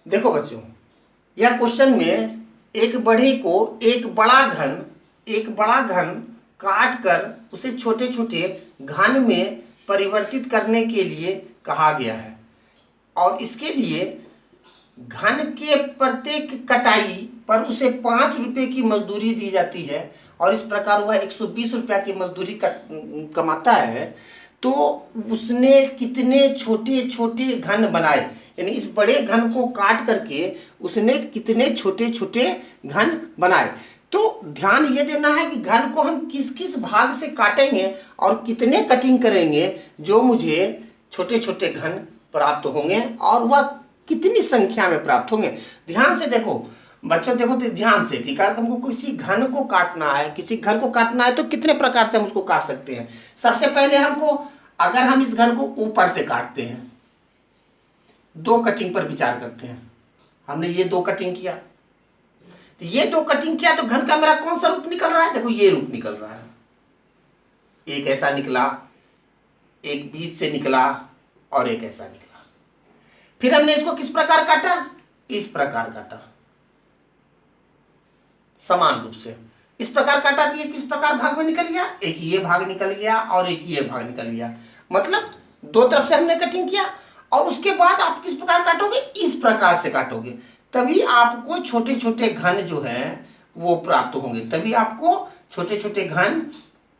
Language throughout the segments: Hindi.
देखो बच्चों, यह क्वेश्चन में एक बड़ा घन काट कर उसे छोटे छोटे घन में परिवर्तित करने के लिए कहा गया है और इसके लिए घन के प्रत्येक कटाई पर उसे 5 रुपये की मजदूरी दी जाती है और इस प्रकार वह 120 रुपया की मजदूरी कमाता है। तो उसने कितने छोटे छोटे घन बनाए, यानी इस बड़े घन को काट करके उसने कितने छोटे छोटे घन बनाए। तो ध्यान ये देना है कि घन को हम किस किस भाग से काटेंगे और कितने कटिंग करेंगे जो मुझे छोटे छोटे घन प्राप्त होंगे और वह कितनी संख्या में प्राप्त होंगे। ध्यान से देखो बच्चों, देखो ध्यान से कि हमको किसी घन को काटना है, तो कितने प्रकार से हम उसको काट सकते हैं। सबसे पहले हमको, अगर हम इस घन को ऊपर से काटते हैं, 2 कटिंग पर विचार करते हैं। हमने ये 2 कटिंग किया, तो ये 2 कटिंग किया तो घन का मेरा कौन सा रूप निकल रहा है? देखो ये रूप निकल रहा है, एक ऐसा निकला, एक बीच से निकला और एक ऐसा निकला। फिर हमने इसको किस प्रकार काटा? इस प्रकार काटा, समान रूप से इस प्रकार काटा। तो ये किस प्रकार भाग में निकल गया? एक ये भाग निकल गया और एक ये भाग निकल गया, मतलब 2 तरफ से हमने कटिंग किया। और उसके बाद आप किस प्रकार काटोगे? इस प्रकार से काटोगे, तभी आपको छोटे छोटे घन जो है वो प्राप्त होंगे। तभी आपको छोटे छोटे घन,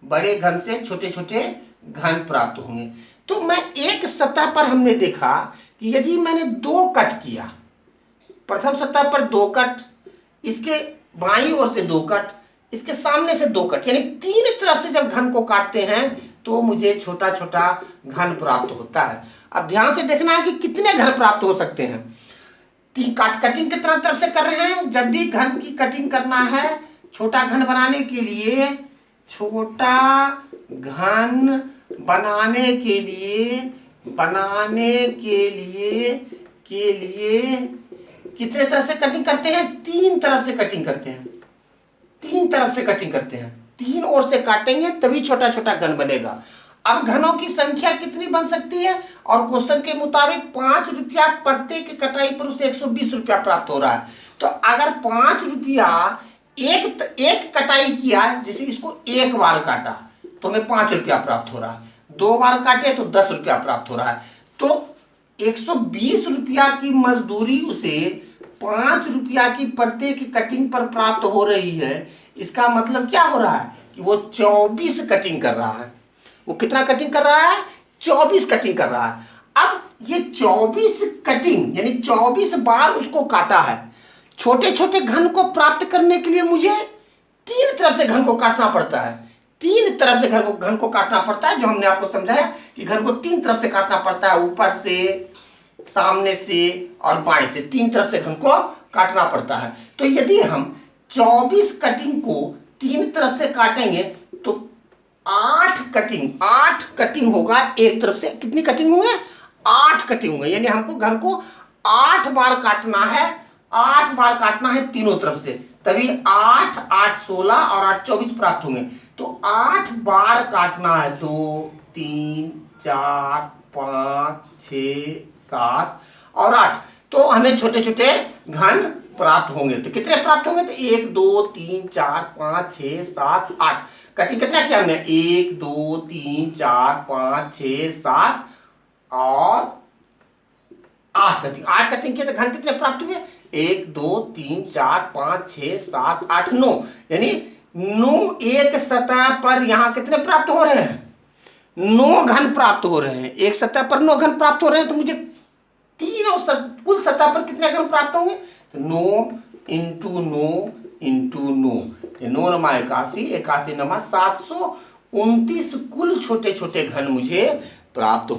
बड़े घन से छोटे छोटे घन प्राप्त होंगे। तो मैं एक सतह पर हमने देखा कि यदि मैंने 2 कट किया, प्रथम सतह पर 2 कट, इसके बाईं ओर से 2 कट, इसके सामने से 2 कट, यानी 3 तरफ से जब घन को काटते हैं तो मुझे छोटा छोटा घन प्राप्त होता है। अब ध्यान से देखना है कि कितने घन प्राप्त हो सकते हैं। कटिंग कितना तरफ से कर रहे हैं? जब भी घन की कटिंग करना है, छोटा घन बनाने के लिए, कितने तरफ से कटिंग करते हैं? 3 तरफ से कटिंग करते हैं। 3 तरफ से कटिंग करते हैं, 3 ओर से काटेंगे तभी छोटा छोटा घन बनेगा। अब घनों की संख्या कितनी बन सकती है? और क्वेश्चन के मुताबिक 5 रुपया प्रत्येक कटाई पर उसे 120 रुपया प्राप्त हो रहा है। तो अगर 5 रुपया एक कटाई किया, जैसे इसको 1 बार काटा तो हमें 5 रुपया प्राप्त हो रहा है, 2 बार काटे तो 10 रुपया प्राप्त हो रहा है। तो 120 रुपया की मजदूरी उसे 5 रुपया की प्रत्येक कटिंग पर प्राप्त हो रही है। इसका मतलब क्या हो रहा है कि वो 24 कटिंग कर रहा है। वो कितना कटिंग कर रहा है? 24 कटिंग कर रहा है। अब ये 24 कटिंग यानी 24 बार उसको काटा है। छोटे छोटे घन को प्राप्त करने के लिए मुझे 3 तरफ से घन को काटना पड़ता है। 3 तरफ से घन को काटना पड़ता है, जो हमने आपको समझाया कि घन को 3 तरफ से काटना पड़ता है, ऊपर से, सामने से और बाएं से, 3 तरफ से घन को काटना पड़ता है। तो यदि हम 24 कटिंग को 3 तरफ से काटेंगे तो 8 कटिंग होगा एक तरफ से। कितनी कटिंग होंगे? 8 कटिंग होंगे, यानी हमको घन को 8 बार काटना है, 8 बार काटना है तीनों तरफ से, तभी 8 8 16 और 8 24 प्राप्त होंगे। तो 8 बार काटना है, 2 3 4 5 6 7 और 8, तो हमें छोटे छोटे घन प्राप्त होंगे। तो कितने प्राप्त होंगे? तो 1 2 3 4 5 6 7 8 कटिंग कितना किया हमने? 1 2 3 4 5 6 7 और 8 कटिंग। 8 कटिंग किए तो घन कितने प्राप्त हुए? 1 2 3 4 5 6 7 8 9, यानी 9 एक सतह पर यहाँ कितने प्राप्त हो रहे हैं? 9 घन प्राप्त हो रहे हैं। एक सतह पर 9 घन प्राप्त हो रहे हैं, तो मुझे तीनों कुल सतह पर कितने घन प्राप्त होंगे? 9 इंटू 9 इंटू 9, 9 नमा 81, 81 नमा 729 कुल छोटे छोटे घन मुझे प्राप्त